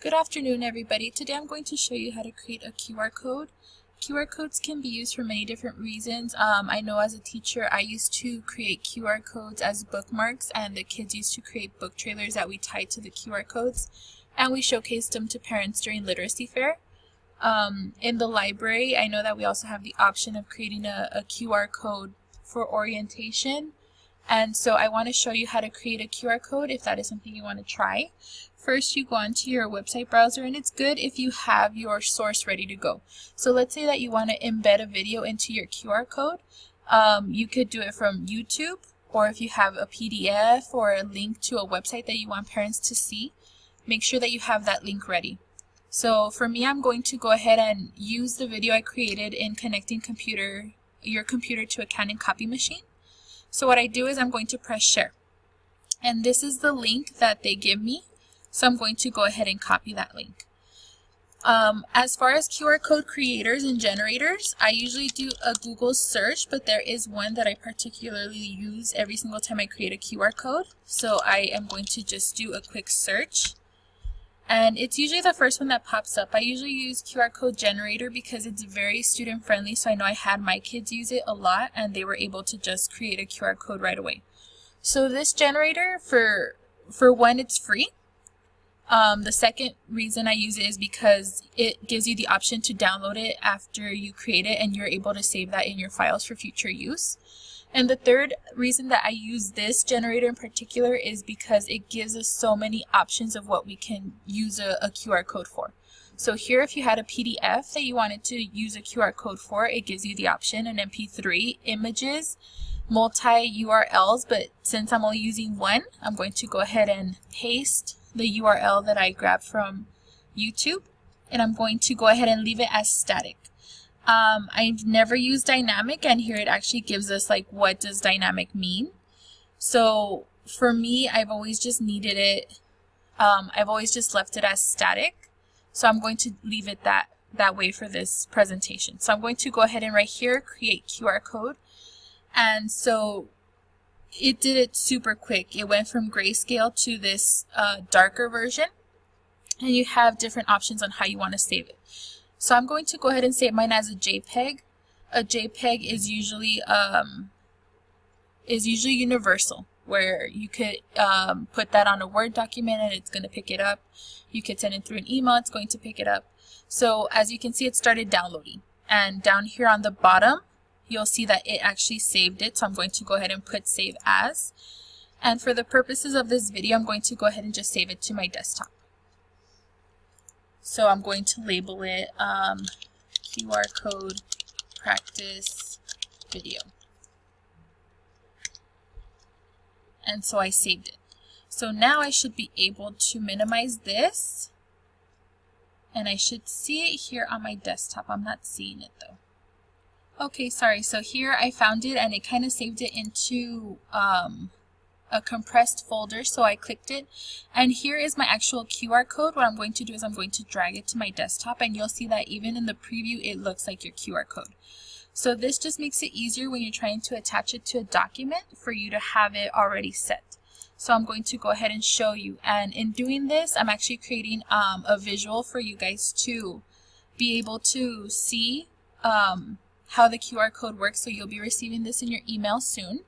Good afternoon, everybody. Today I'm going to show you how to create a QR code. QR codes can be used for many different reasons. I know as a teacher I used to create QR codes as bookmarks, and the kids used to create book trailers that we tied to the QR codes, and we showcased them to parents during literacy fair. In the library, I know that we also have the option of creating a QR code for orientation. And so I want to show you how to create a QR code if that is something you want to try. First, you go onto your website browser, and it's good if you have your source ready to go. So let's say that you want to embed a video into your QR code. You could do it from YouTube, or if you have a PDF or a link to a website that you want parents to see, make sure that you have that link ready. So for me, I'm going to go ahead and use the video I created in connecting your computer to a Canon copy machine. So what I do is I'm going to press share, and this is the link that they give me, so I'm going to go ahead and copy that link. As far as QR code creators and generators, I usually do a Google search, but there is one that I particularly use every single time I create a QR code, so I am going to just do a quick search. And it's usually the first one that pops up. I usually use QR code generator because it's very student friendly, so I know I had my kids use it a lot and they were able to just create a QR code right away. So this generator, for one, it's free. The second reason I use it is because it gives you the option to download it after you create it, and you're able to save that in your files for future use. And the third reason that I use this generator in particular is because it gives us so many options of what we can use a QR code for. So here, if you had a PDF that you wanted to use a QR code for, it gives you the option, an MP3, images, multi-URLs, but since I'm only using one, I'm going to go ahead and paste the URL that I grabbed from YouTube, and I'm going to go ahead and leave it as static. I've never used dynamic, and here it actually gives us like, what does dynamic mean? So for me, I've always just needed it, I've always just left it as static, so I'm going to leave it that way for this presentation. So I'm going to go ahead and right here create QR code, and so it did it super quick. It went from grayscale to this darker version, and you have different options on how you want to save it. So I'm going to go ahead and save mine as a JPEG. A JPEG is usually universal, where you could put that on a Word document and it's going to pick it up. You could send it through an email, it's going to pick it up. So as you can see, it started downloading, and down here on the bottom you'll see that it actually saved it. So I'm going to go ahead and put save as, and for the purposes of this video, I'm going to go ahead and just save it to my desktop. So I'm going to label it QR code practice video. And so I saved it. So now I should be able to minimize this, and I should see it here on my desktop. I'm not seeing it though. Okay, sorry. So here I found it, and it kind of saved it into a compressed folder, so I clicked it, and here is my actual QR code. What I'm going to do is I'm going to drag it to my desktop, and you'll see that even in the preview it looks like your QR code. So this just makes it easier when you're trying to attach it to a document for you to have it already set. So I'm going to go ahead and show you, and in doing this I'm actually creating a visual for you guys to be able to see how the QR code works, so you'll be receiving this in your email soon.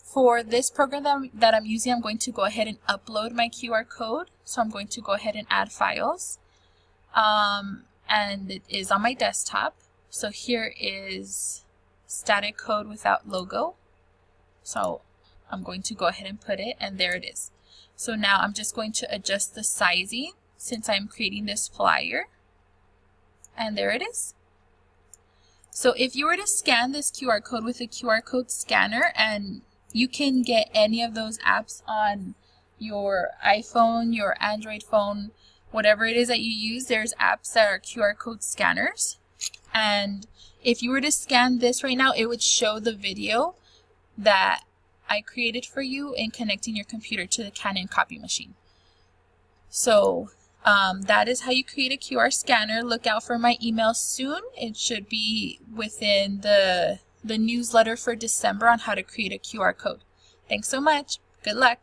For this program that I'm using, I'm going to go ahead and upload my QR code. So I'm going to go ahead and add files. And it is on my desktop. So here is static code without logo. So I'm going to go ahead and put it, and there it is. So now I'm just going to adjust the sizing since I'm creating this flyer. And there it is. So if you were to scan this QR code with a QR code scanner, and you can get any of those apps on your iPhone, your Android phone, whatever it is that you use, there's apps that are QR code scanners. And if you were to scan this right now, it would show the video that I created for you in connecting your computer to the Canon copy machine. So that is how you create a QR scanner. Look out for my email soon. It should be within the newsletter for December on how to create a QR code. Thanks so much. Good luck.